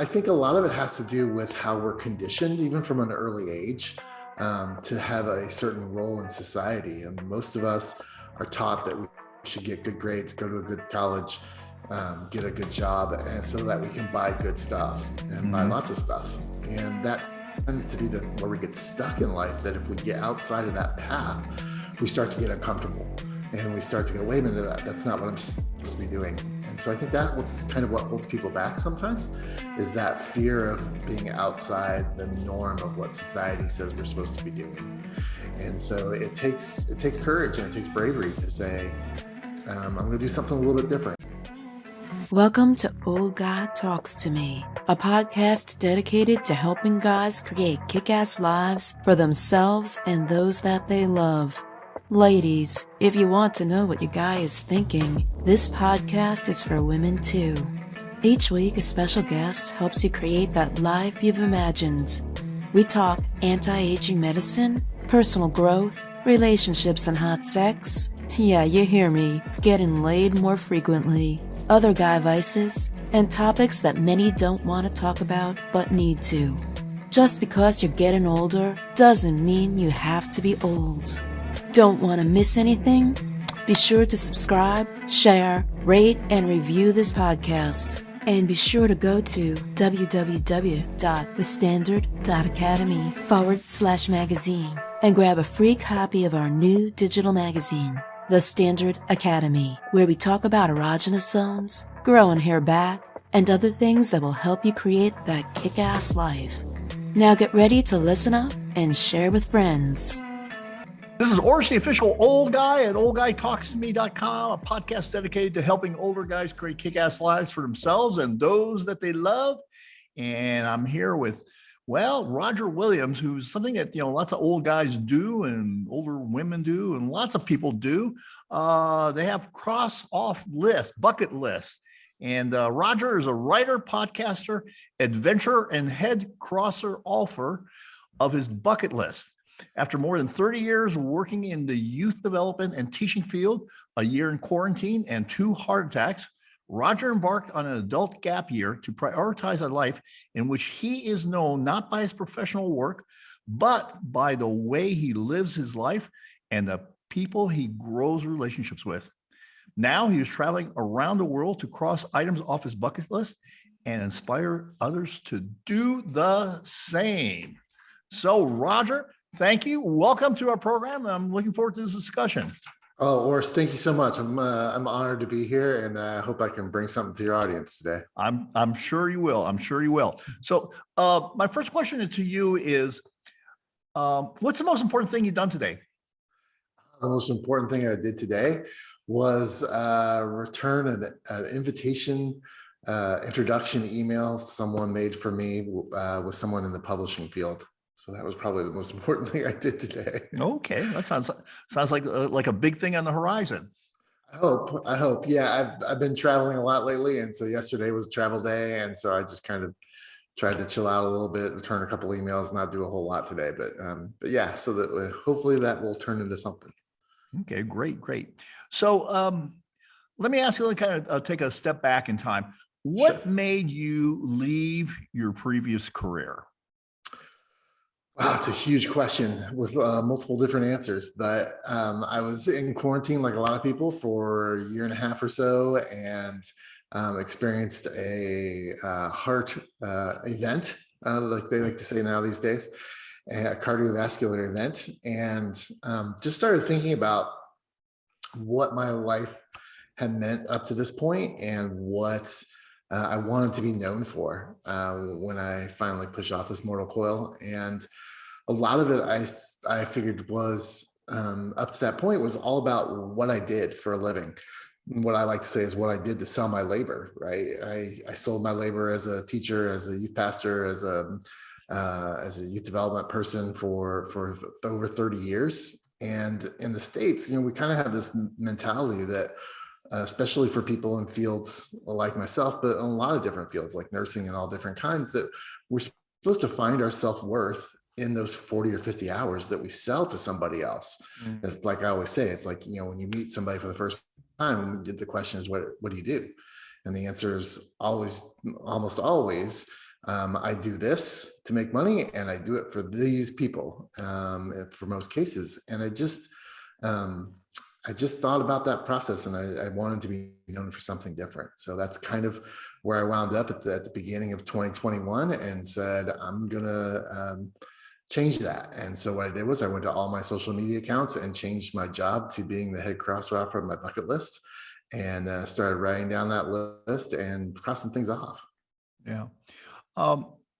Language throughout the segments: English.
I think a lot of it has to do with how we're conditioned, even from an early age, to have a certain role in society. And most of us are taught that we should get good grades, go to a good college, get a good job, and so that we can buy good stuff and buy lots of stuff. And that tends to be where we get stuck in life, that if we get outside of that path, we start to get uncomfortable. And we start to go, wait a minute, that's not what I'm supposed to be doing. And so I think that's kind of what holds people back sometimes, is that fear of being outside the norm of what society says we're supposed to be doing. And so it takes courage and it takes bravery to say, I'm going to do something a little bit different. Welcome to Old Guy Talks to Me, a podcast dedicated to helping guys create kick-ass lives for themselves and those that they love. Ladies, if you want to know what your guy is thinking, this podcast is for women too. Each week, a special guest helps you create that life you've imagined. We talk anti-aging medicine, personal growth, relationships and hot sex. Yeah, you hear me, getting laid more frequently, other guy vices, and topics that many don't want to talk about but need to. Just because you're getting older doesn't mean you have to be old. Don't want to miss anything? Be sure to subscribe, share, rate, and review this podcast. And be sure to go to www.thestandard.academy/magazine and grab a free copy of our new digital magazine, The Standard Academy, where we talk about erogenous zones, growing hair back, and other things that will help you create that kick-ass life. Now get ready to listen up and share with friends. This is Orsh, the official old guy at oldguytalkstome.com, a podcast dedicated to helping older guys create kick-ass lives for themselves and those that they love. And I'm here with, Roger Williams, who's something that, lots of old guys do and older women do and lots of people do. They have cross-off lists, bucket lists. And Roger is a writer, podcaster, adventurer, and head crosser-offer of his bucket list. After more than 30 years working in the youth development and teaching field, a year in quarantine, and 2 heart attacks, Roger embarked on an adult gap year to prioritize a life in which he is known not by his professional work, but by the way he lives his life and the people he grows relationships with. Now he is traveling around the world to cross items off his bucket list and inspire others to do the same. So, Roger, thank you. Welcome to our program. I'm looking forward to this discussion. Oh, Orsh, thank you so much. I'm honored to be here, and I hope I can bring something to your audience today. I'm sure you will. I'm sure you will. So, my first question to you is, what's the most important thing you've done today? The most important thing I did today was return an invitation introduction email someone made for me with someone in the publishing field. So that was probably the most important thing I did today. Okay, that sounds like a big thing on the horizon. I hope. Yeah, I've been traveling a lot lately, and so yesterday was travel day, and so I just kind of tried to chill out a little bit, return a couple emails, not do a whole lot today. But yeah, so that hopefully that will turn into something. Okay, great. So let me ask you to kind of take a step back in time. What made you leave your previous career? Wow, it's a huge question with multiple different answers, but I was in quarantine like a lot of people for a year and a half or so, and experienced a heart event, like they like to say now these days, a cardiovascular event, and just started thinking about what my life had meant up to this point and what I wanted to be known for when I finally pushed off this mortal coil. And a lot of it I figured was up to that point was all about what I did for a living. What I like to say is what I did to sell my labor, right? I sold my labor as a teacher, as a youth pastor, as a youth development person for over 30 years. And in the States, we kind of have this mentality that especially for people in fields like myself, but in a lot of different fields like nursing and all different kinds, that we're supposed to find our self-worth in those 40 or 50 hours that we sell to somebody else. Like I always say, it's like, when you meet somebody for the first time, the question is, what do you do? And the answer is almost always, I do this to make money, and I do it for these people, for most cases. And um, I just thought about that process, and I wanted to be known for something different. So that's kind of where I wound up at the beginning of 2021, and said, I'm gonna change that. And so what I did was I went to all my social media accounts and changed my job to being the head crosswalker on my bucket list, and started writing down that list and crossing things off. Yeah.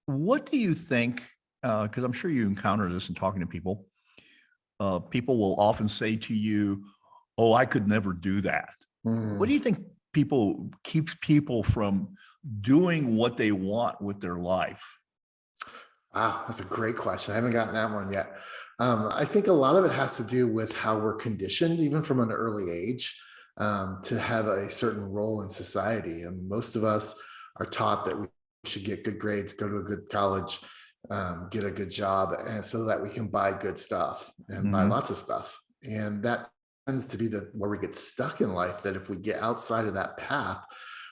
What do you think? Because I'm sure you encounter this in talking to people. People will often say to you, "Oh, I could never do that." What do you think keeps people from doing what they want with their life? Wow, that's a great question. I haven't gotten that one yet. I think a lot of it has to do with how we're conditioned, even from an early age, to have a certain role in society. And most of us are taught that we should get good grades, go to a good college, get a good job, and so that we can buy good stuff and buy Mhm. lots of stuff. And that tends to be where we get stuck in life. That if we get outside of that path,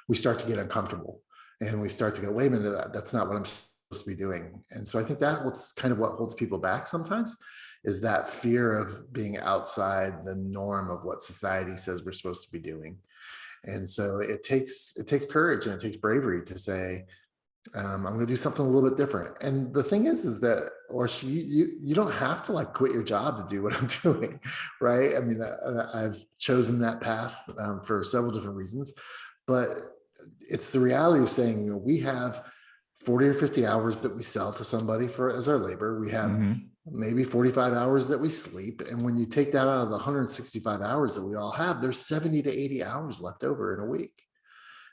we start to get uncomfortable, and we start to go, wait a minute, that's not what I'm supposed to be doing. And so I think that what's kind of what holds people back sometimes, is that fear of being outside the norm of what society says we're supposed to be doing. And so it takes courage and it takes bravery to say, I'm going to do something a little bit different. And the thing is that, or you don't have to like quit your job to do what I'm doing, right? I mean, I've chosen that path for several different reasons, but it's the reality of saying, we have 40 or 50 hours that we sell to somebody for as our labor. We have Mhm. maybe 45 hours that we sleep. And when you take that out of the 165 hours that we all have, there's 70 to 80 hours left over in a week.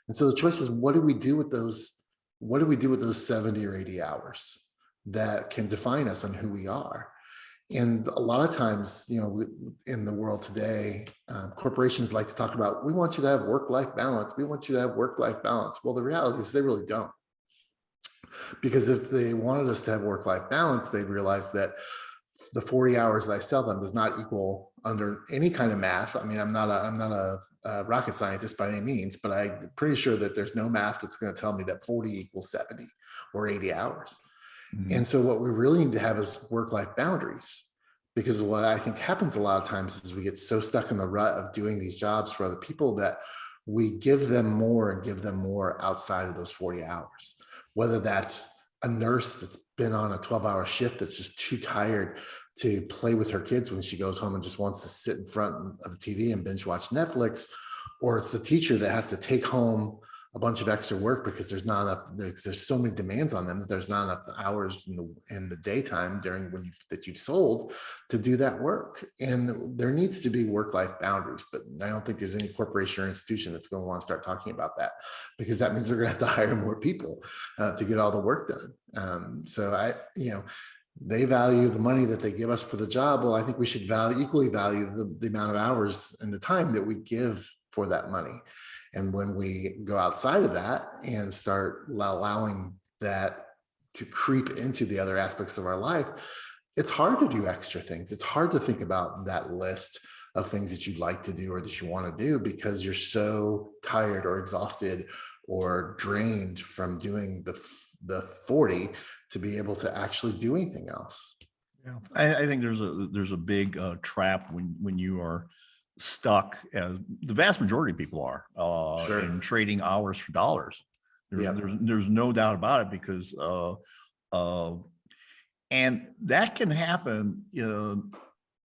And so the choice is, what do we do with those? What do we do with those 70 or 80 hours that can define us on who we are? And a lot of times, in the world today, corporations like to talk about, we want you to have work-life balance. We want you to have work-life balance. Well, the reality is they really don't. Because if they wanted us to have work-life balance, they'd realize that the 40 hours that I sell them does not equal, under any kind of math. I mean, I'm not a rocket scientist by any means, but I'm pretty sure that there's no math that's going to tell me that 40 equals 70 or 80 hours. And Mhm. so what we really need to have is work-life boundaries, because what I think happens a lot of times is we get so stuck in the rut of doing these jobs for other people that we give them more and give them more outside of those 40 hours, whether that's a nurse that's been on a 12-hour shift that's just too tired to play with her kids when she goes home and just wants to sit in front of the TV and binge watch Netflix, or it's the teacher that has to take home a bunch of extra work because there's not enough, there's so many demands on them that there's not enough hours in the daytime during that you've sold to do that work. And there needs to be work-life boundaries, but I don't think there's any corporation or institution that's going to want to start talking about that, because that means they're going to have to hire more people to get all the work done. They value the money that they give us for the job. Well, I think we should equally value the amount of hours and the time that we give for that money. And when we go outside of that and start allowing that to creep into the other aspects of our life, it's hard to do extra things. It's hard to think about that list of things that you'd like to do or that you want to do, because you're so tired or exhausted or drained from doing the 40 to be able to actually do anything else. Yeah, I think there's a big trap when you are stuck, as the vast majority of people are, Sure. in trading hours for dollars. Yep. There's no doubt about it, because uh, and that can happen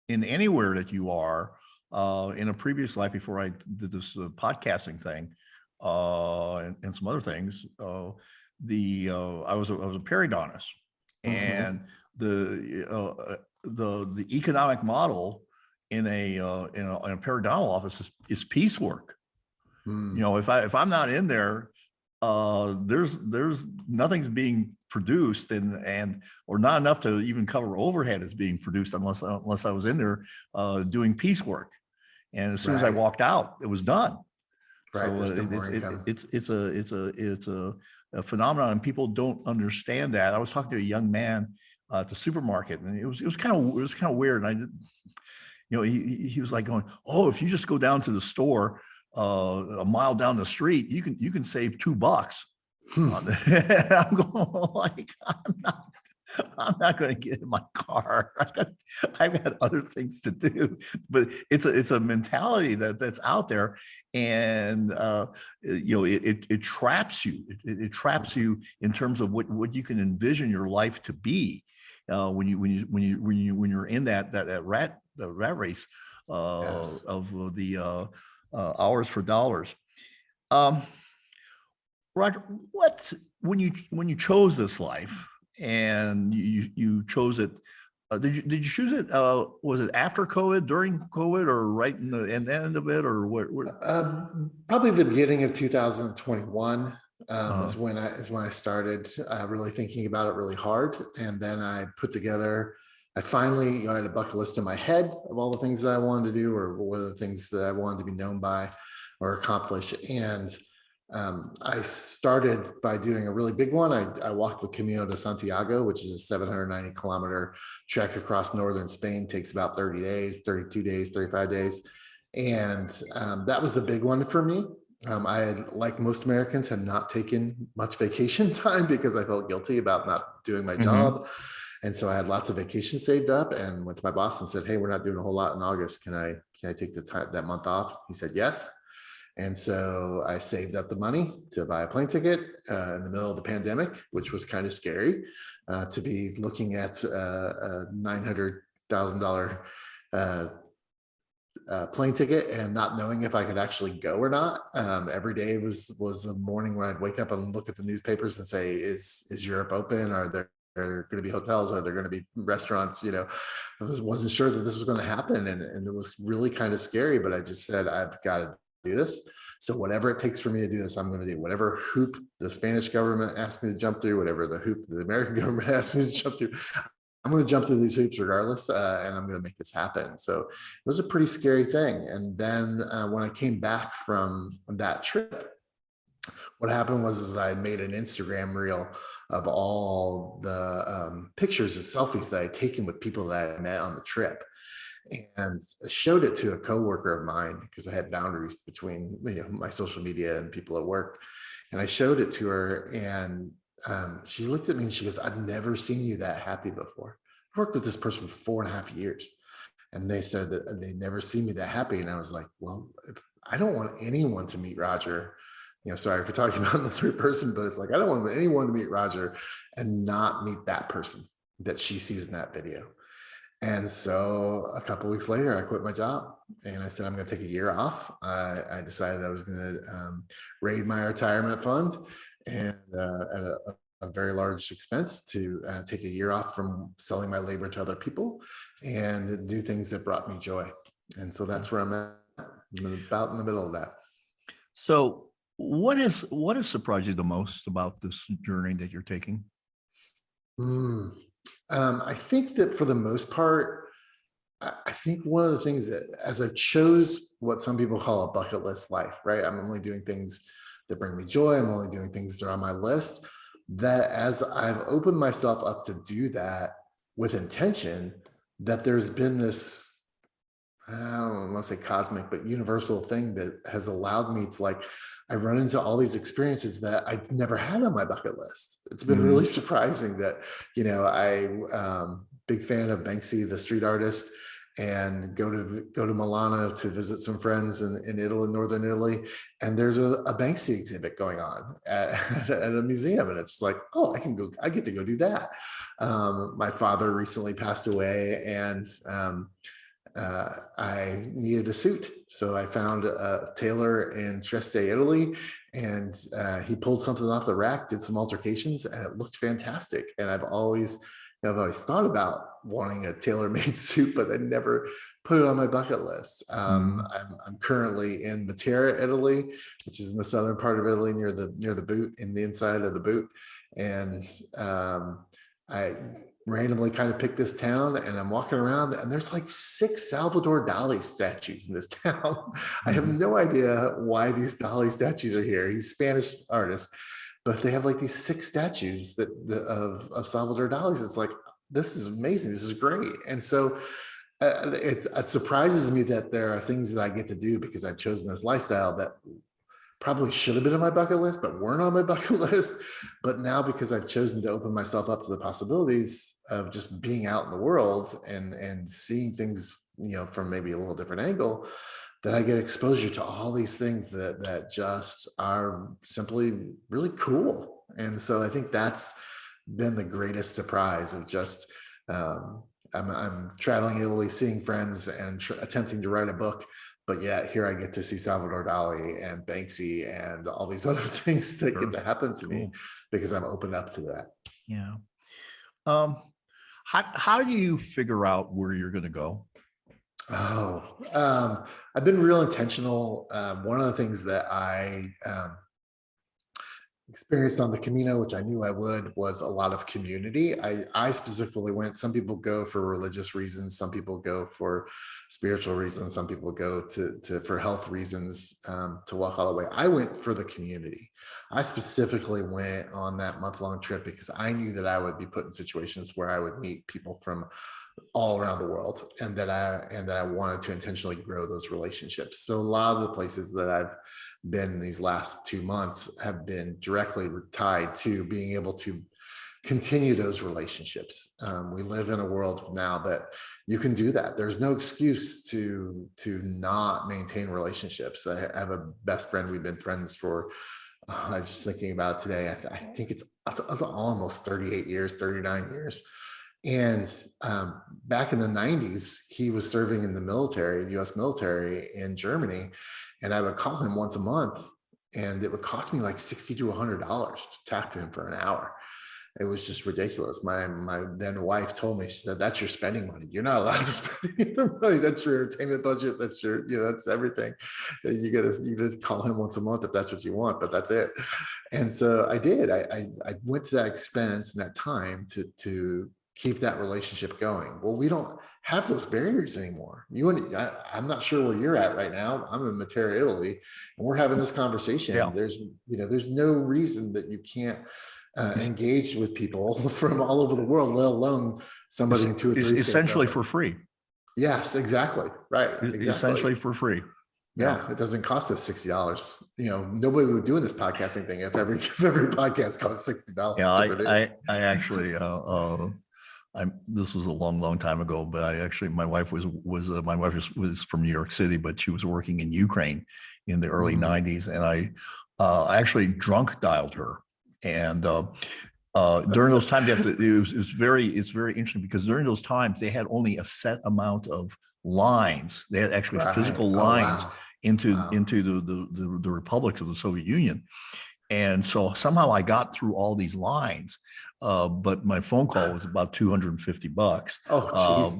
in anywhere that you are. In a previous life, before I did this podcasting thing, and some other things, I was a periodontist, Mhm. and the economic model in a periodontal office is piecework. Mm. If I'm not in there, there's nothing's being produced, and or not enough to even cover overhead is being produced, unless I was in there doing piecework. And as soon as I Right. walked out, it was done. Right. So There's no more income. it's a phenomenon, and people don't understand that. I was talking to a young man at the supermarket, and it was kind of weird. And I did, he was like going, "Oh, if you just go down to the store a mile down the street, you can save $2." Hmm. I'm going like, I'm not going to get in my car. I've got other things to do. But it's a mentality that's out there, and it traps you. It traps you in terms of what you can envision your life to be when you're in that rat race Yes. of the hours for dollars. Um, Roger, what when you chose this life and you chose it, did you choose it? Was it after COVID, during COVID, or right in the end of it, or what? Probably the beginning of 2021 Uh, is when I started really thinking about it really hard, and then I put together. I finally, I had a bucket list in my head of all the things that I wanted to do, or what are the things that I wanted to be known by or accomplish. And I started by doing a really big one. I walked the Camino de Santiago, which is a 790-kilometer trek across northern Spain. Takes about 30 days, 32 days, 35 days. And that was the big one for me. I had, like most Americans, had not taken much vacation time because I felt guilty about not doing my mhm. job. And so I had lots of vacation saved up and went to my boss and said, "Hey, we're not doing a whole lot in August. Can I take that month off?" He said, "Yes." And so I saved up the money to buy a plane ticket in the middle of the pandemic, which was kind of scary to be looking at a $900,000 plane ticket and not knowing if I could actually go or not. Every day was a morning when I'd wake up and look at the newspapers and say, "Is Europe open? Are there going to be hotels? Are there going to be restaurants?" I wasn't sure that this was going to happen, and it was really kind of scary. But I just said, "I've got to do this. So whatever it takes for me to do this, I'm going to do. Whatever hoop the Spanish government asked me to jump through, whatever the hoop the American government asked me to jump through, I'm going to jump through these hoops regardless, and I'm going to make this happen." So it was a pretty scary thing. And then when I came back from that trip, what happened was is I made an Instagram reel of all the pictures and selfies that I had taken with people that I met on the trip, and showed it to a coworker of mine because I had boundaries between my social media and people at work. And I showed it to her, and she looked at me and she goes, "I've never seen you that happy before. I worked with this person for 4.5 years." And they said that they'd never seen me that happy. And I was like, well, if I don't want anyone to meet Roger, sorry for talking about in the third person, but it's like, I don't want anyone to meet Roger and not meet that person that she sees in that video. And so a couple of weeks later, I quit my job and I said, I'm going to take a year off. I decided I was going to raid my retirement fund, and at a very large expense, to take a year off from selling my labor to other people and do things that brought me joy. And so that's where I'm at. I'm about in the middle of that. So what has surprised you the most about this journey that you're taking? Mm. I think that for the most part, I think one of the things that, as I chose what some people call a bucket list life, right? I'm only doing things that bring me joy. I'm only doing things that are on my list. That as I've opened myself up to do that with intention, that there's been this, I don't want to say cosmic, but universal thing that has allowed me to, like, I run into all these experiences that I never had on my bucket list. It's been Mhm. really surprising that, I big fan of Banksy, the street artist, and go to Milano to visit some friends in Italy, northern Italy, and there's a Banksy exhibit going on at a museum, and it's like, oh, I get to go do that. My father recently passed away, and I needed a suit. So I found a tailor in Trieste, Italy, and he pulled something off the rack, did some altercations, and it looked fantastic. And I've always thought about wanting a tailor-made suit, but I never put it on my bucket list. Mhm. I'm currently in Matera, Italy, which is in the southern part of Italy, near the boot, in the inside of the boot, and I randomly kind of picked this town, and I'm walking around, and there's like 6 Salvador Dali statues in this town. I have Mhm. no idea why these Dali statues are here. He's a Spanish artist, but they have like these 6 statues of Salvador Dali's. It's like, this is amazing. This is great. And so it surprises me that there are things that I get to do because I've chosen this lifestyle that probably should have been on my bucket list, but weren't on my bucket list. But now, because I've chosen to open myself up to the possibilities of just being out in the world and seeing things, from maybe a little different angle, that I get exposure to all these things that just are simply really cool. And so I think that's been the greatest surprise of just, I'm traveling Italy, seeing friends and attempting to write a book, but yet here I get to see Salvador Dali and Banksy and all these other things that get to happen to me because I'm open up to that. Yeah. How do you figure out where you're going to go? I've been real intentional. One of the things that I experienced on the Camino, which I knew I would, was a lot of community. I specifically went, some people go for religious reasons, some people go for spiritual reasons, some people go for health reasons, to walk all the way. I went for the community. I specifically went on that month-long trip because I knew that I would be put in situations where I would meet people from all around the world, and that I wanted to intentionally grow those relationships. So a lot of the places that I've been in these last 2 months have been directly tied to being able to continue those relationships. We live in a world now that you can do that. There's no excuse to not maintain relationships. I have a best friend. We've been friends for, I was just thinking about today, I think it's almost 38 years, 39 years. And back in the 90s, he was serving in the military, the US military in Germany. And I would call him once a month, and it would cost me like $60 to $100 to talk to him for an hour. It was just ridiculous. My then wife told me, she said, "That's your spending money. You're not allowed to spend either money. That's your entertainment budget. That's your, that's everything. You gotta call him once a month if that's what you want, but that's it." And so I did. I went to that expense and that time to keep that relationship going. Well, we don't have those barriers anymore. I'm not sure where you're at right now. I'm in Matera, Italy, and we're having this conversation. Yeah. There's no reason that you can't engage with people from all over the world, let alone somebody in 2 or 3 states. Essentially for free. Yes, exactly. Right. Exactly. Essentially for free. Yeah, it doesn't cost us $60. Nobody would be doing this podcasting thing if every podcast costs $60. Yeah, I actually this was a long time ago, but my wife was from New York City, but she was working in Ukraine in the early 90s. And I actually drunk dialed her. And during those times, it's very interesting because during those times they had only a set amount of lines. They had actually physical lines into the republics of the Soviet Union. And so somehow I got through all these lines, but my phone call was about $250. Oh, geez.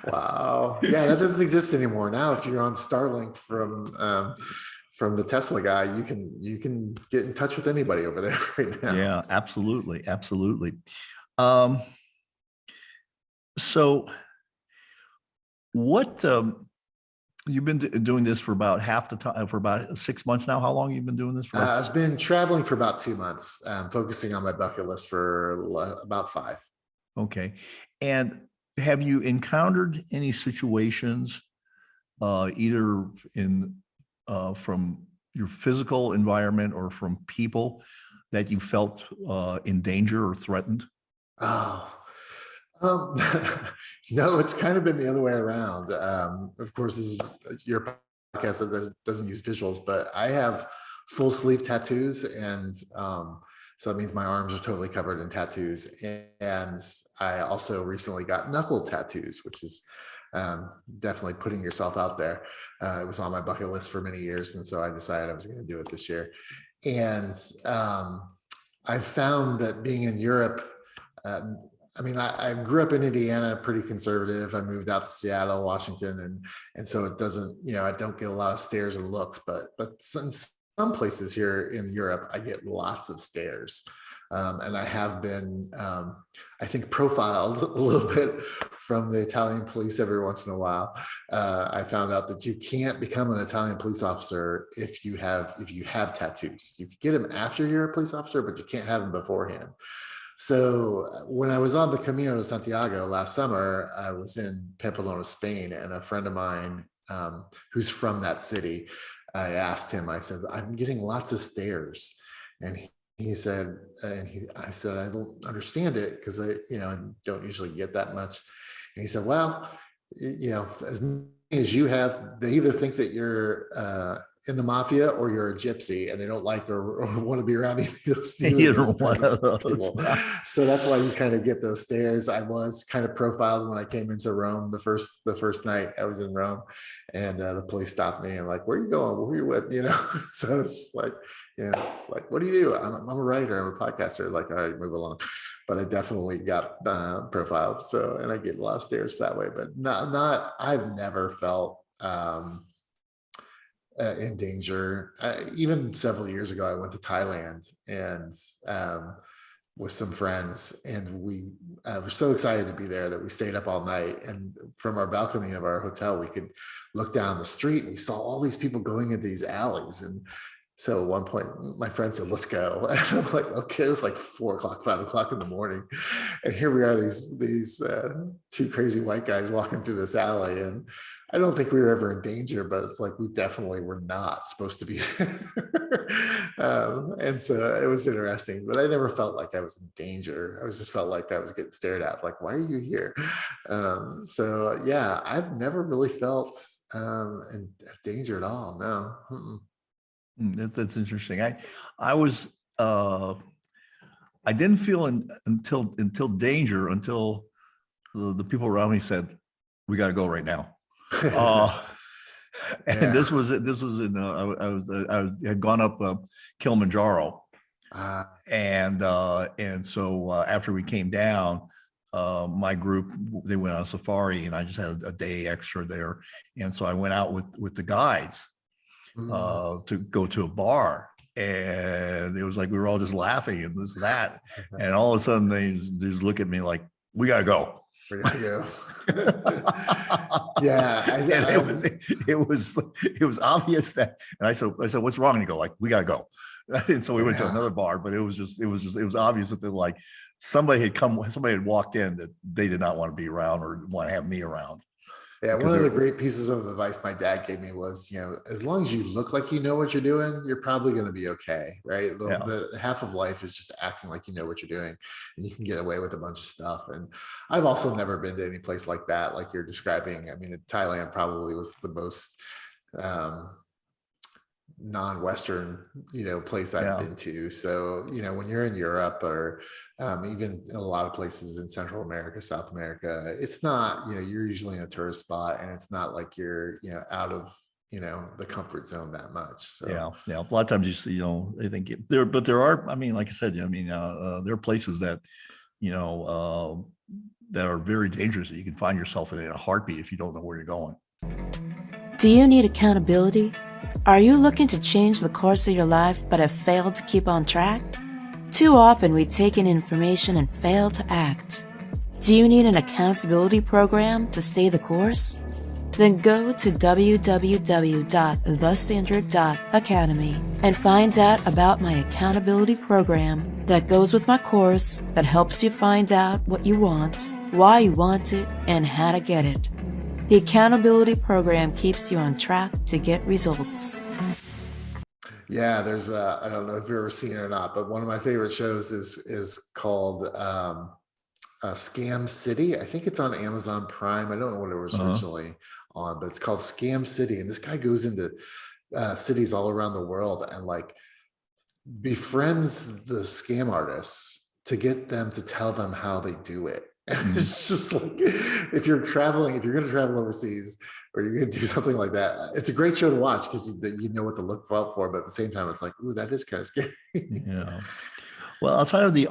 Wow. Yeah, that doesn't exist anymore. Now, if you're on Starlink from the Tesla guy, you can get in touch with anybody over there right now. Yeah, absolutely. So what, you've been doing this for about half the time, for about 6 months now. How long have you been doing this for? I've been traveling for about 2 months, focusing on my bucket list for about 5. Okay. And have you encountered any situations, either from your physical environment or from people that you felt in danger or threatened? No, it's kind of been the other way around. Of course, this is your podcast that doesn't use visuals, but I have full sleeve tattoos, and so that means my arms are totally covered in tattoos. And I also recently got knuckle tattoos, which is definitely putting yourself out there. It was on my bucket list for many years, and so I decided I was going to do it this year. And I found that being in Europe, I grew up in Indiana, pretty conservative. I moved out to Seattle, Washington, and so it doesn't, I don't get a lot of stares and looks, but some places here in Europe, I get lots of stares. And I have been, I think, profiled a little bit from the Italian police every once in a while. I found out that you can't become an Italian police officer if you have tattoos. You can get them after you're a police officer, but you can't have them beforehand. So when I was on the Camino de Santiago last summer, I was in Pamplona, Spain, and a friend of mine who's from that city I asked him, I said, I'm getting lots of stares. And he said, I said, I don't understand it because I don't usually get that much. And he said, well, as many as you have, they either think that you're in the mafia or you're a gypsy, and they don't like or want to be around either of Either those one type of of those. people. So that's why you kind of get those stares. I was kind of profiled when I came into Rome the first night I was in Rome, and the police stopped me and like, where are you going? Who are you with? So it's just like, it's like, what do you do? I'm a writer, I'm a podcaster. Like, all right, move along. But I definitely got profiled. So, and I get a lot of stares that way, but I've never felt in danger. Even several years ago, I went to Thailand and with some friends, and we were so excited to be there that we stayed up all night. And from our balcony of our hotel, we could look down the street, and we saw all these people going into these alleys. And so at one point, my friend said, let's go. And I'm like, okay, it was like 4 o'clock, 5 o'clock in the morning. And here we are, these two crazy white guys walking through this alley. And I don't think we were ever in danger, but it's like, we definitely were not supposed to be there. And so it was interesting, but I never felt like I was in danger. I just felt like I was getting stared at. Like, why are you here? So yeah, I've never really felt in danger at all. No. Mm-mm. That's interesting. I was I didn't feel until danger until the people around me said, "We got to go right now." And Yeah. this was in I had gone up Kilimanjaro, and so after we came down, my group, they went on safari, and I just had a day extra there, and so I went out with the guides to go to a bar, and it was like we were all just laughing and this that, and all of a sudden they just look at me like, we gotta go. We gotta go. Yeah, it was obvious that, and I said, what's wrong? And he go like, we gotta go. And so we went to another bar, but it was obvious that like somebody had walked in that they did not want to be around or want to have me around. Yeah, one of the great pieces of advice my dad gave me was, as long as you look like you know what you're doing, you're probably going to be okay, right? The half of life is just acting like you know what you're doing, and you can get away with a bunch of stuff. And I've also never been to any place like that, like you're describing. I mean, Thailand probably was the most non-Western, place I've been to. So, when you're in Europe or even in a lot of places in Central America, South America, it's not, you're usually in a tourist spot, and it's not like you're, out of, the comfort zone that much. So yeah. A lot of times you see, I think there are, I mean, like I said, there are places that, that are very dangerous that you can find yourself in a heartbeat if you don't know where you're going. Do you need accountability? Are you looking to change the course of your life but have failed to keep on track? Too often we take in information and fail to act. Do you need an accountability program to stay the course? Then go to www.thestandard.academy and find out about my accountability program that goes with my course that helps you find out what you want, why you want it, and how to get it. The accountability program keeps you on track to get results. Yeah, there's I don't know if you've ever seen it or not, but one of my favorite shows is called Scam City. I think it's on Amazon Prime. I don't know what it was originally on, but it's called Scam City. And this guy goes into cities all around the world and like befriends the scam artists to get them to tell them how they do it. And it's just like, if you're going to travel overseas or you're going to do something like that, it's a great show to watch because you know what to look out for. But at the same time, it's like, ooh, that is kind of scary. Yeah. Well, outside of the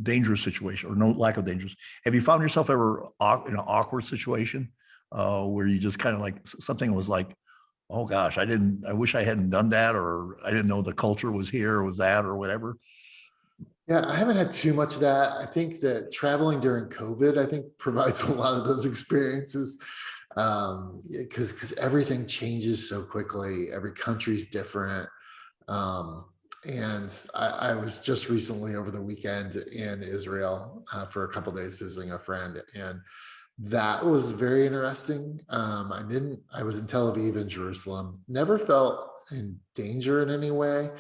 dangerous situation or no lack of dangerous, have you found yourself ever in an awkward situation where you just kind of like something was like, oh gosh, I wish I hadn't done that, or I didn't know the culture was here, or was that, or whatever? Yeah, I haven't had too much of that. I think that traveling during COVID, I think provides a lot of those experiences because everything changes so quickly. Every country's different. And I was just recently over the weekend in Israel for a couple of days visiting a friend, and That was very interesting. I was in Tel Aviv and Jerusalem, never felt in danger in any way,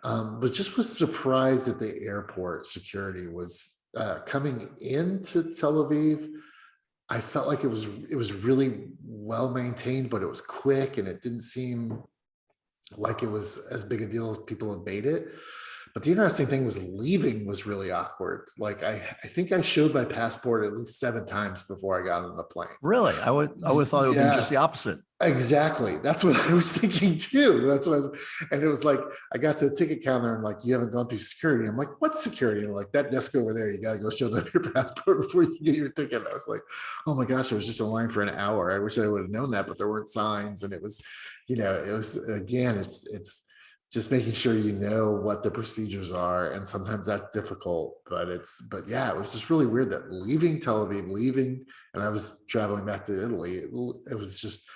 but just was surprised that the airport security was coming into Tel Aviv. I felt like it was really well maintained, but it was quick and it didn't seem like it was as big a deal as people had made it. But the interesting thing was leaving was really awkward. Like I think I showed my passport at least 7 times before I got on the plane. Really? I would thought it would be just the Yes, opposite. exactly. That's what I was thinking too. That's what and it was like, I got to the ticket counter and like, you haven't gone through security. I'm like, what security? And like, that desk over there, you got to go show them your passport before you can get your ticket. I was like, oh my gosh, I was just in line for an hour. I wish I would have known that, but there weren't signs. And it was, it was, again, it's just making sure you know what the procedures are. And sometimes that's difficult, but yeah, it was just really weird that leaving Tel Aviv, and I was traveling back to Italy. It was just,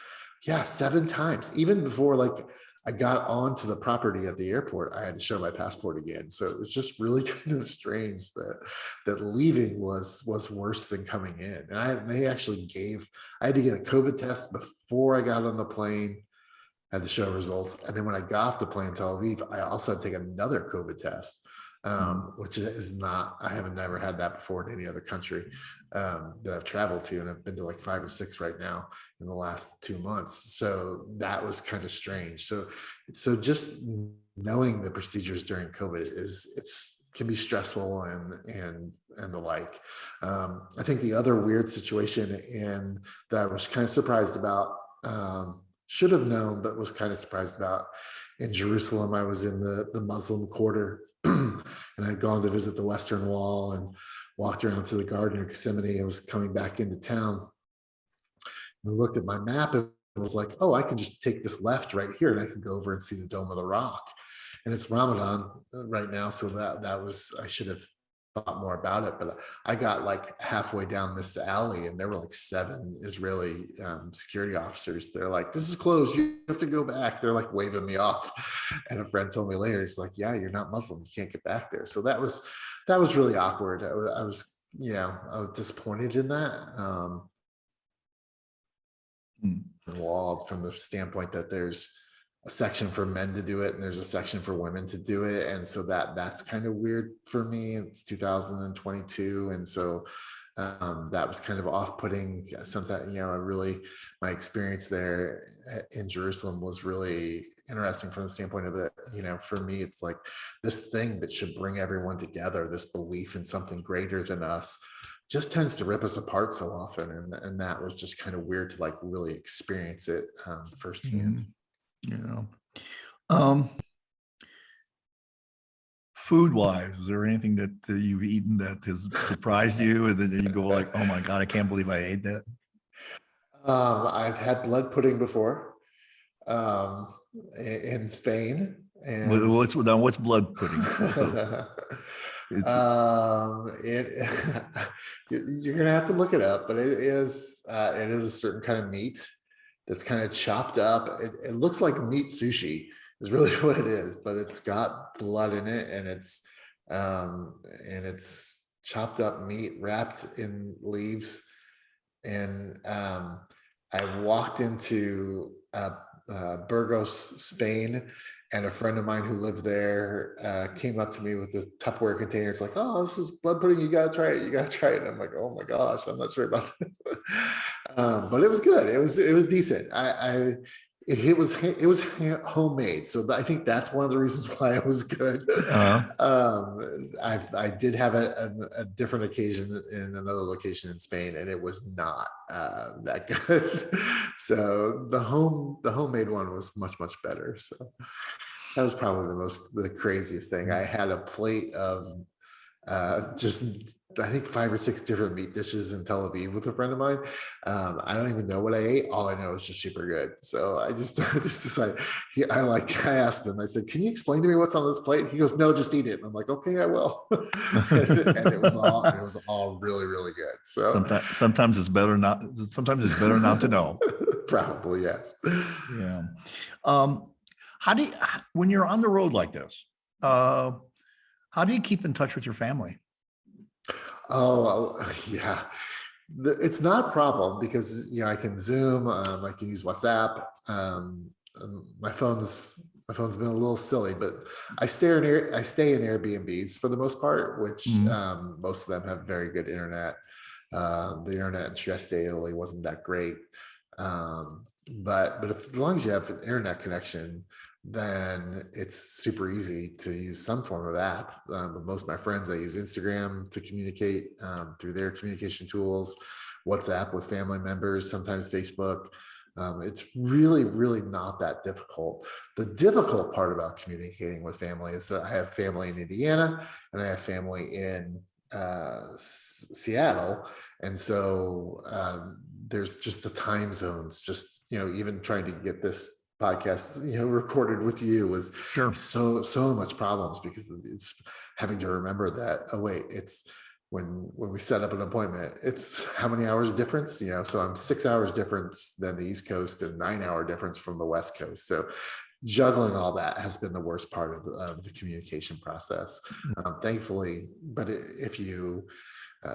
yeah, 7 times. Even before like I got onto the property at the airport, I had to show my passport again. So it was just really kind of strange that leaving was worse than coming in. And they actually I had to get a COVID test before I got on the plane. Had to show results. And then when I got off the plane in Tel Aviv, I also had to take another COVID test, which is not, I haven't never had that before in any other country that I've traveled to. And I've been to like 5 or 6 right now in the last 2 months. So that was kind of strange. So just knowing the procedures during COVID can be stressful and the like. I think the other weird situation that I was kind of surprised about, should have known, but was kind of surprised about. In Jerusalem, I was in the Muslim quarter and I'd gone to visit the Western Wall and walked around to the Garden of Gethsemane. I was coming back into town and looked at my map and was like, oh, I can just take this left right here and I can go over and see the Dome of the Rock. And it's Ramadan right now. So I should have thought more about it, but I got like halfway down this alley and there were like 7 Israeli security officers. They're like, this is closed, you have to go back. They're like waving me off. And a friend told me later, he's like, yeah, you're not Muslim, you can't get back there. So that was really awkward. I was disappointed in that. Walled from the standpoint that there's a section for men to do it and there's a section for women to do it, and so that's kind of weird for me. It's 2022, and so that was kind of off-putting. Sometimes, my experience there in Jerusalem was really interesting from the standpoint of it. For me, it's like this thing that should bring everyone together, this belief in something greater than us, just tends to rip us apart so often, and that was just kind of weird to like really experience it firsthand. Food wise, is there anything that you've eaten that has surprised you and then you go like, oh my God, I can't believe I ate that? I've had blood pudding before in Spain. And what's blood pudding? You're gonna have to look it up, but it is a certain kind of meat that's kind of chopped up. It looks like meat sushi is really what it is, but it's got blood in it, and it's chopped up meat wrapped in leaves. And I walked into Burgos, Spain, and a friend of mine who lived there came up to me with this Tupperware container. It's like, oh, this is blood pudding. You got to try it. You got to try it. And I'm like, oh my gosh, I'm not sure about this. But it was good. It was decent. It was homemade. So I think that's one of the reasons why it was good. I did have a different occasion in another location in Spain, and it was not that good. So the homemade one was much, much better. So that was probably the craziest thing. I had a plate of just, I think 5 or 6 different meat dishes in Tel Aviv with a friend of mine. I don't even know what I ate. All I know is just super good. So I just decided, I asked him, I said, can you explain to me what's on this plate? He goes, no, just eat it. And I'm like, okay, I will. And it was all really, really good. So sometimes it's better not to know. Probably, yes. Yeah. When you're on the road like this, how do you keep in touch with your family? Oh, yeah. It's not a problem because I can Zoom, I can use WhatsApp. My phone's been a little silly, but I stay in Airbnbs for the most part, which most of them have very good internet. The internet in Trieste, Italy wasn't that great. But as long as you have an internet connection, then it's super easy to use some form of app. With most of my friends, I use Instagram to communicate through their communication tools, WhatsApp with family members, sometimes Facebook. It's really, really not that difficult. The difficult part about communicating with family is that I have family in Indiana and I have family in Seattle. And so there's just the time zones, just, even trying to get this podcast, recorded with you was so much problems because it's having to remember that, oh wait, it's when we set up an appointment, it's how many hours difference, so I'm 6 hours difference than the East Coast and 9 hour difference from the West Coast. So juggling all that has been the worst part of the communication process. Thankfully, but if you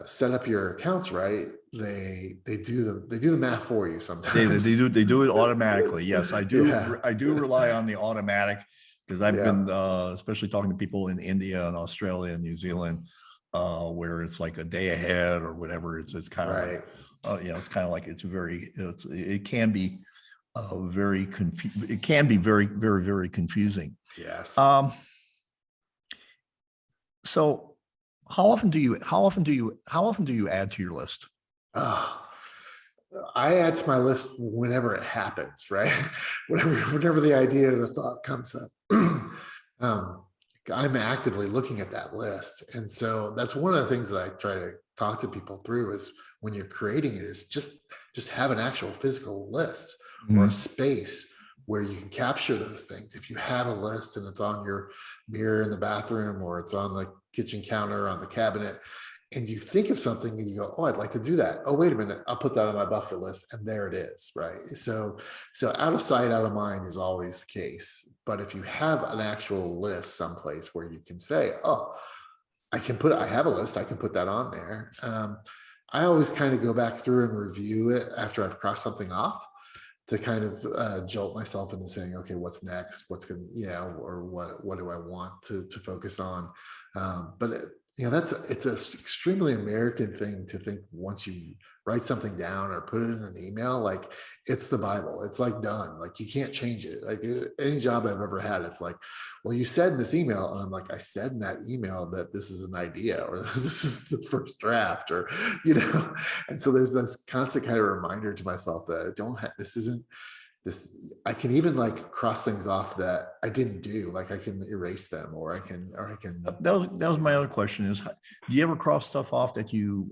set up your accounts right, they do the math for you sometimes. They do it automatically. Yes, I do. Yeah. I do rely on the automatic because I've been especially talking to people in India and Australia and New Zealand where it's like a day ahead or whatever. It's kind of Right. it's kind of like it can be very it can be very, very, very confusing. Yes. So how often do you add to your list? I add to my list whenever it happens, right? whenever the idea of the thought comes up. I'm actively looking at that list. And so that's one of the things that I try to talk to people through is when you're creating it is just have an actual physical list or a space where you can capture those things. If you have a list and it's on your mirror in the bathroom or it's on the kitchen counter, on the cabinet, and you think of something and you go, oh, I'd like to do that. Oh, wait a minute, I'll put that on my bucket list. And there it is, right? So out of sight, out of mind is always the case. But if you have an actual list someplace where you can say, oh, I have a list, I can put that on there. I always kind of go back through and review it after I've crossed something off to kind of jolt myself into saying, okay, what's next? What's going to, or what do I want to focus on? But it's an extremely American thing to think once you write something down or put it in an email, like it's the Bible. It's like done. Like you can't change it. Like any job I've ever had, it's like, well, you said in this email, and I'm like, I said in that email that this is an idea or this is the first draft, or And so there's this constant kind of reminder to myself that I don't have. This isn't. This, I can even like cross things off that I didn't do, like I can erase them or I can. That was my other question is, do you ever cross stuff off that you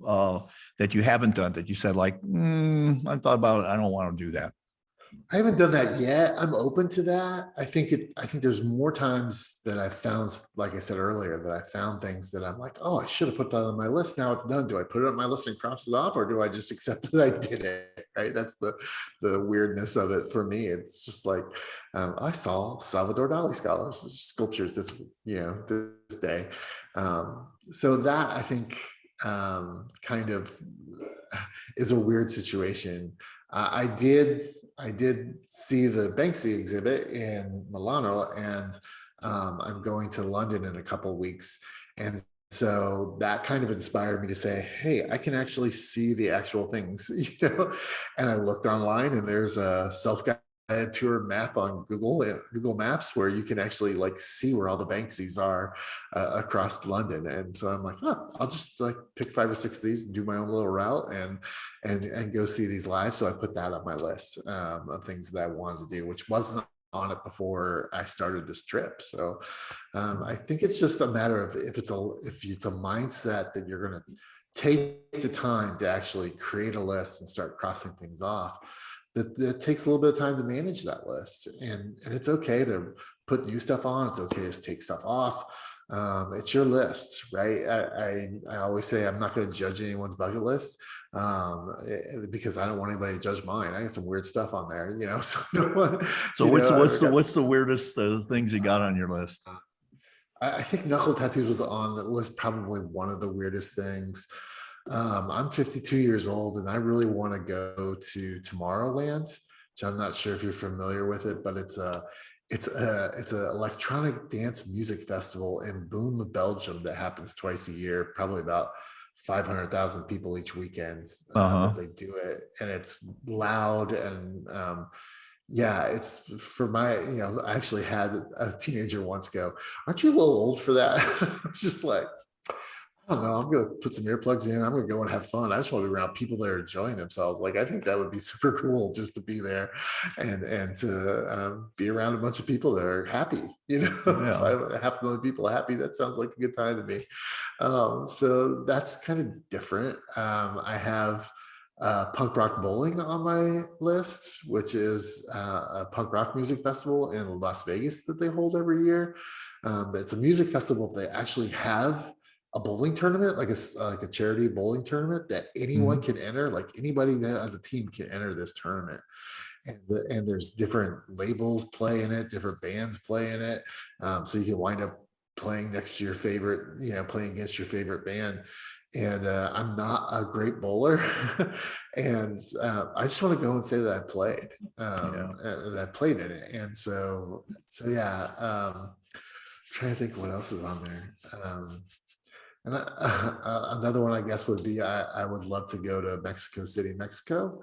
haven't done, that you said like, I thought about it, I don't want to do that? I haven't done that yet. I'm open to that. I think there's more times that I've found, like I said earlier, that I found things that I'm like, oh, I should have put that on my list. Now it's done. Do I put it on my list and cross it off, or do I just accept that I did it? Right. That's the weirdness of it for me. It's just like, I saw Salvador Dali sculptures this day. So that I think kind of is a weird situation. I did see the Banksy exhibit in Milano, and I'm going to London in a couple of weeks. And so that kind of inspired me to say, hey, I can actually see the actual things, And I looked online and there's a self-guided tour map on Google Maps where you can actually like see where all the Banksys are across London. And so I'm like, I'll just like pick 5 or 6 of these and do my own little route and go see these live. So I put that on my list of things that I wanted to do, which wasn't on it before I started this trip. So I think it's just a matter of if it's a mindset that you're going to take the time to actually create a list and start crossing things off. That takes a little bit of time to manage that list, and it's okay to put new stuff on. It's okay to take stuff off. It's your list, right? I always say I'm not going to judge anyone's bucket list because I don't want anybody to judge mine. I got some weird stuff on there, So what's the weirdest things you got on your list? I think knuckle tattoos was probably one of the weirdest things. I'm 52 years old and I really want to go to Tomorrowland, which I'm not sure if you're familiar with it, but it's a electronic dance music festival in Boom, Belgium that happens twice a year, probably about 500,000 people each weekend that Uh-huh. they do it, and it's loud and yeah, it's for my, I actually had a teenager once go, "Aren't you a little old for that?" I was just like, I don't know. I'm gonna put some earplugs in. I'm gonna go and have fun. I just want to be around people that are enjoying themselves. Like I think that would be super cool just to be there, and to be around a bunch of people that are happy. If I Yeah. have 500,000 people happy, that sounds like a good time to me. So that's kind of different. I have punk rock bowling on my list, which is a punk rock music festival in Las Vegas that they hold every year. It's a music festival. They actually have a bowling tournament, like a charity bowling tournament that anyone Mhm. can enter. Like anybody that has a team can enter this tournament, and there's different labels play in it, different bands play in it, so you can wind up playing next to your favorite, playing against your favorite band. And I'm not a great bowler, and I just want to go and say that I played, Yeah. that I played in it, and so yeah. Trying to think what else is on there. And another one, I guess, would be I would love to go to Mexico City, Mexico,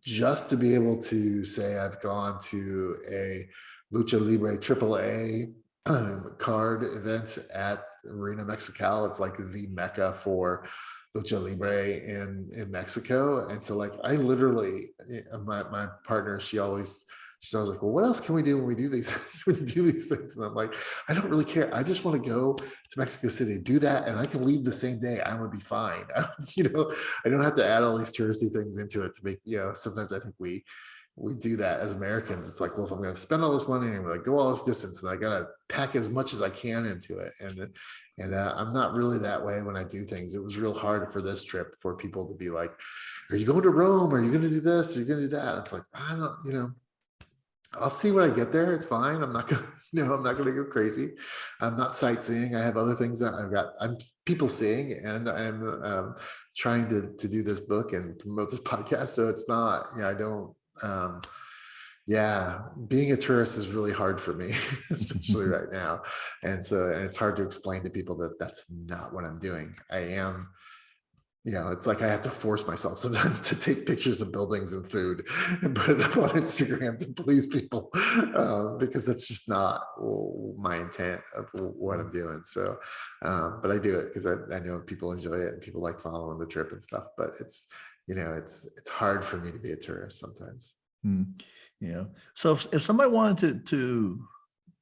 just to be able to say I've gone to a Lucha Libre AAA card event at Arena Mexical. It's like the mecca for Lucha Libre in Mexico. And so, like, I literally, my partner, she's always like, well, what else can we do when we do these when you do these things? And I'm like, I don't really care. I just want to go to Mexico City, do that, and I can leave the same day. I'm gonna be fine. I don't have to add all these touristy things into it to make. Sometimes I think we do that as Americans. It's like, well, if I'm going to spend all this money and like go all this distance, and I got to pack as much as I can into it, and I'm not really that way when I do things. It was real hard for this trip for people to be like, "Are you going to Rome? Are you going to do this? Are you going to do that?" It's like, I don't, I'll see when I get there. It's fine. I'm not gonna, I'm not gonna go crazy. I'm not sightseeing. I have other things that I'm people seeing, and I'm trying to do this book and promote this podcast. So it's not, I don't. Yeah, being a tourist is really hard for me, especially right now, and it's hard to explain to people that that's not what I'm doing. I am, it's like I have to force myself sometimes to take pictures of buildings and food and put it up on Instagram to please people, because that's just not my intent of what I'm doing. So, but I do it because I know people enjoy it and people like following the trip and stuff. But it's hard for me to be a tourist sometimes. Mm. Yeah. So if somebody wanted to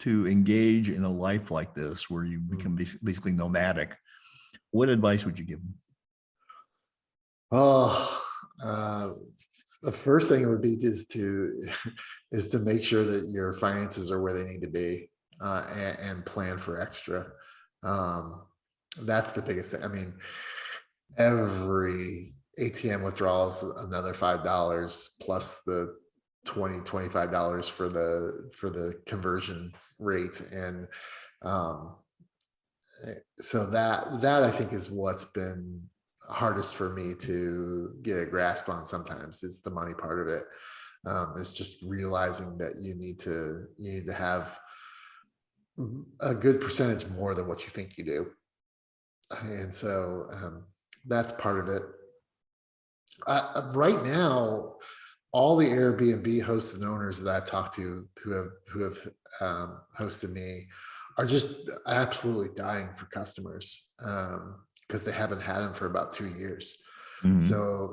engage in a life like this, where you become basically nomadic, what advice would you give them? Oh, uh, the first thing would be is to make sure that your finances are where they need to be, and plan for extra. Um, that's the biggest thing. I mean, every ATM withdrawal is another $5 plus the $25 for the conversion rate, and um, so that I think is what's been hardest for me to get a grasp on. Sometimes it's the money part of it. It's just realizing that you need to have a good percentage more than what you think you do, and so that's part of it. Right now, all the Airbnb hosts and owners that I've talked to who have hosted me are just absolutely dying for customers, because they haven't had them for about 2 years. Mhm.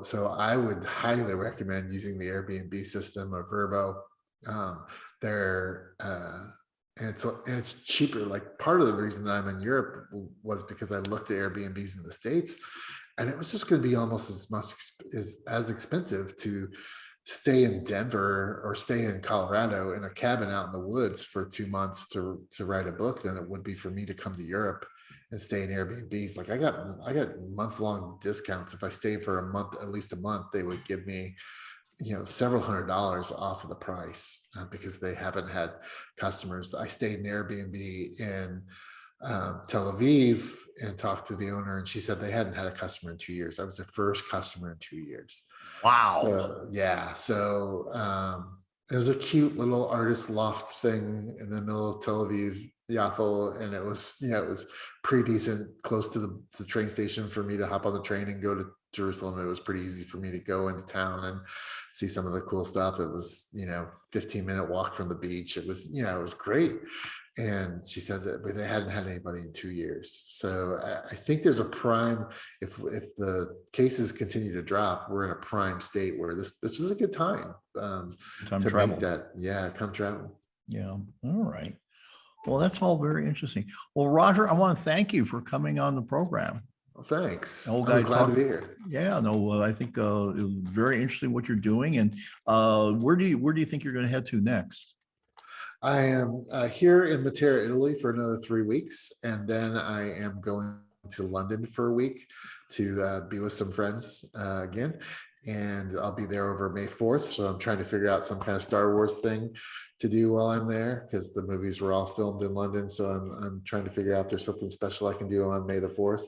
So I would highly recommend using the Airbnb system or Verbo. They're and it's cheaper. Like, part of the reason that I'm in Europe was because I looked at Airbnbs in the States, and it was just going to be almost as much as expensive to stay in Denver or stay in Colorado in a cabin out in the woods for 2 months to write a book than it would be for me to come to Europe and stay in Airbnbs. Like, I got month-long discounts. If I stayed for a month, at least a month, they would give me, several $100s off of the price, because they haven't had customers. I stayed in Airbnb in Tel Aviv, and talked to the owner, and she said they hadn't had a customer in 2 years. I was their first customer in 2 years. Wow. So yeah, so it was a cute little artist loft thing in the middle of Tel Aviv, Yaffle, and it was, it was pretty decent, close to the train station for me to hop on the train and go to Jerusalem. It was pretty easy for me to go into town and see some of the cool stuff. It was, 15-minute walk from the beach. It was, it was great. And she said that but they hadn't had anybody in 2 years. So I think there's a prime, if the cases continue to drop, we're in a prime state where this is a good time to travel. make that. Yeah, come travel. Yeah. All right. Well, that's all very interesting. Well, Roger, I want to thank you for coming on the program. Well, thanks. Old I was guy glad talk- to be here. Yeah, no, I think it was very interesting what you're doing. And where do you think you're going to head to next? I am here in Matera, Italy for another 3 weeks. And then I am going to London for a week to be with some friends again. And I'll be there over May 4th. So I'm trying to figure out some kind of Star Wars thing to do while I'm there, because the movies were all filmed in London. So I'm trying to figure out if there's something special I can do on May the 4th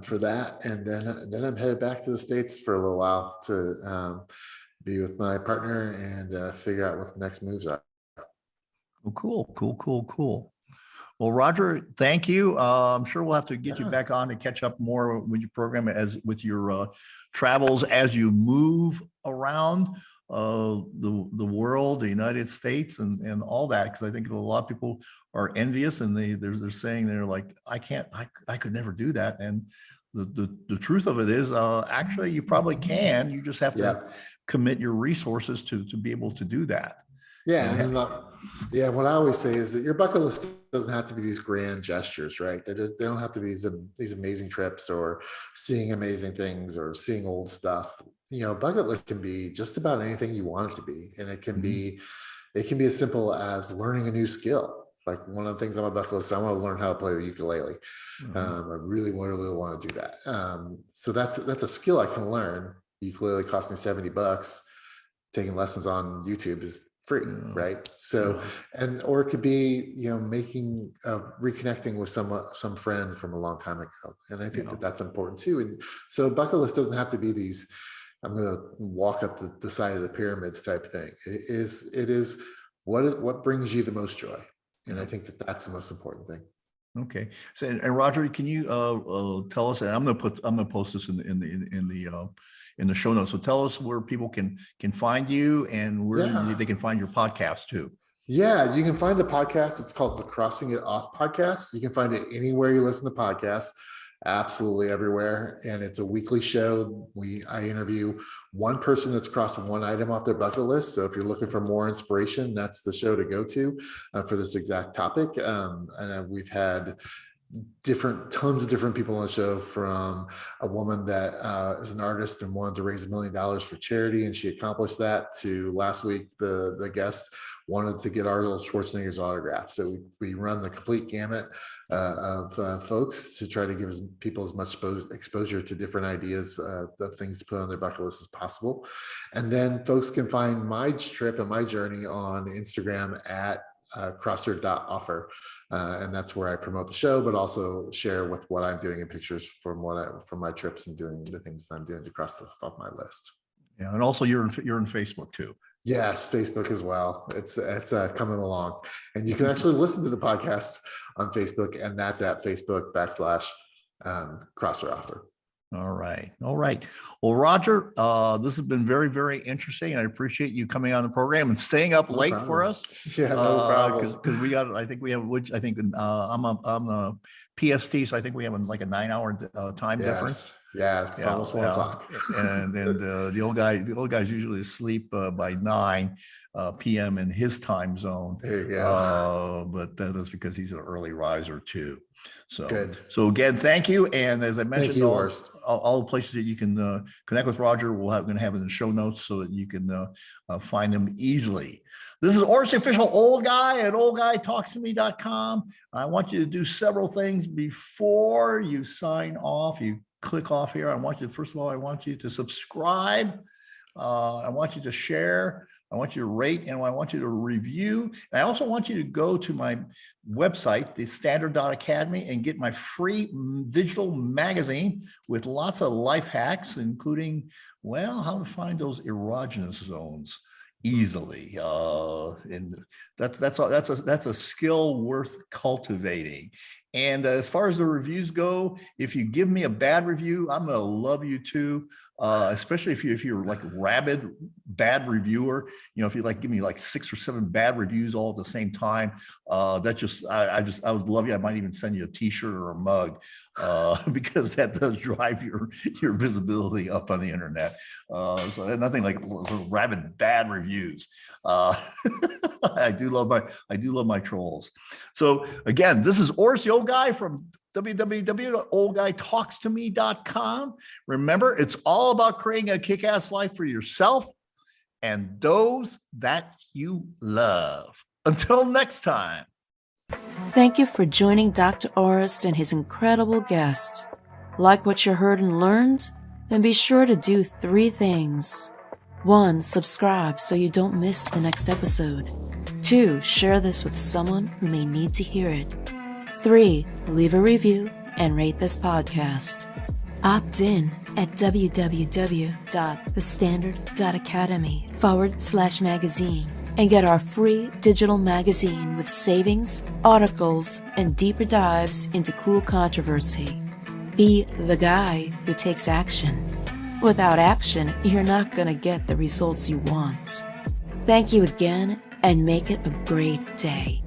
for that. And then I'm headed back to the States for a little while to be with my partner and figure out what the next moves are. Cool. Well, Roger, thank you. I'm sure we'll have to get you back on to catch up more with your program with your travels as you move around the world, the United States, and all that. Because I think a lot of people are envious, and they're saying they're like, I could never do that. And the truth of it is, actually, you probably can. You just have to commit your resources to be able to do that. Yeah, what I always say is that your bucket list doesn't have to be these grand gestures, right? They don't have to be these amazing trips or seeing amazing things or seeing old stuff. Bucket list can be just about anything you want it to be, and it can be as simple as learning a new skill. Like one of the things on my bucket list, I want to learn how to play the ukulele. I really want to do that. So that's a skill I can learn. Ukulele cost me $70. Taking lessons on YouTube is free, right? So, or it could be, making, reconnecting with some friend from a long time ago. And I think that's important too. And so bucket list doesn't have to be these, I'm going to walk up the side of the pyramids type thing. It is what brings you the most joy. And I think that's the most important thing. Okay. So, and Roger, can you tell us? And I'm gonna post this in the show notes. So tell us where people can find you and where they can find your podcast too. Yeah, you can find the podcast. It's called the Crossing It Off Podcast. You can find it anywhere you listen to podcasts, absolutely everywhere. And it's a weekly show. I interview one person that's crossed one item off their bucket list. So if you're looking for more inspiration, that's the show to go to for this exact topic. And we've had tons of different people on the show, from a woman that is an artist and wanted to raise $1 million for charity, and she accomplished that, to last week the guest wanted to get Arnold Schwarzenegger's autograph. So we run the complete gamut of folks to try to give people as much exposure to different ideas of things to put on their bucket list as possible. And then folks can find my trip and my journey on Instagram at crosser.offer. And that's where I promote the show, but also share with what I'm doing in pictures from my trips and doing the things that I'm doing to cross stuff off my list. Yeah, and also you're in Facebook too. Yes, Facebook as well. It's coming along, and you can actually listen to the podcast on Facebook, and that's at Facebook.com/Crosser Offer. All right. Well, Roger, this has been very, very interesting. I appreciate you coming on the program and staying up late for us. Yeah, no problem. Because we got, I think we have, which I think I'm a PST, so I think we have like a 9-hour time difference. Yeah, it's almost 1 o'clock. And the old guys usually sleep by 9 p.m. in his time zone. There you go. But that's because he's an early riser too. So good. So again, thank you. And as I mentioned, all the places that you can connect with Roger, we're going to have in the show notes so that you can find him easily. This is Orr's official old guy at oldguytalkstome.com. I want you to do several things before you sign off. You click off here. First of all, I want you to subscribe. I want you to share I want you to rate, and I want you to review. And I also want you to go to my website, the Standard.Academy, and get my free digital magazine with lots of life hacks, including, well, how to find those erogenous zones easily. And that's a skill worth cultivating. And as far as the reviews go, if you give me a bad review, I'm going to love you too. Especially if you're like a rabid bad reviewer, if you give me 6 or 7 bad reviews all at the same time, I would love you. I might even send you a t-shirt or a mug, because that does drive your visibility up on the internet. So nothing like rabid bad reviews. I do love my trolls. So again, this is Oris, the old guy from www.oldguytalkstome.com. Remember, it's all about creating a kick-ass life for yourself and those that you love. Until next time. Thank you for joining Dr. Orist and his incredible guest. Like what you heard and learned? Then be sure to do 3 things. 1. Subscribe so you don't miss the next episode. 2. Share this with someone who may need to hear it. 3. Leave a review and rate this podcast. Opt in at www.thestandard.academy/magazine and get our free digital magazine with savings, articles, and deeper dives into cool controversy. Be the guy who takes action. Without action, you're not going to get the results you want. Thank you again, and make it a great day.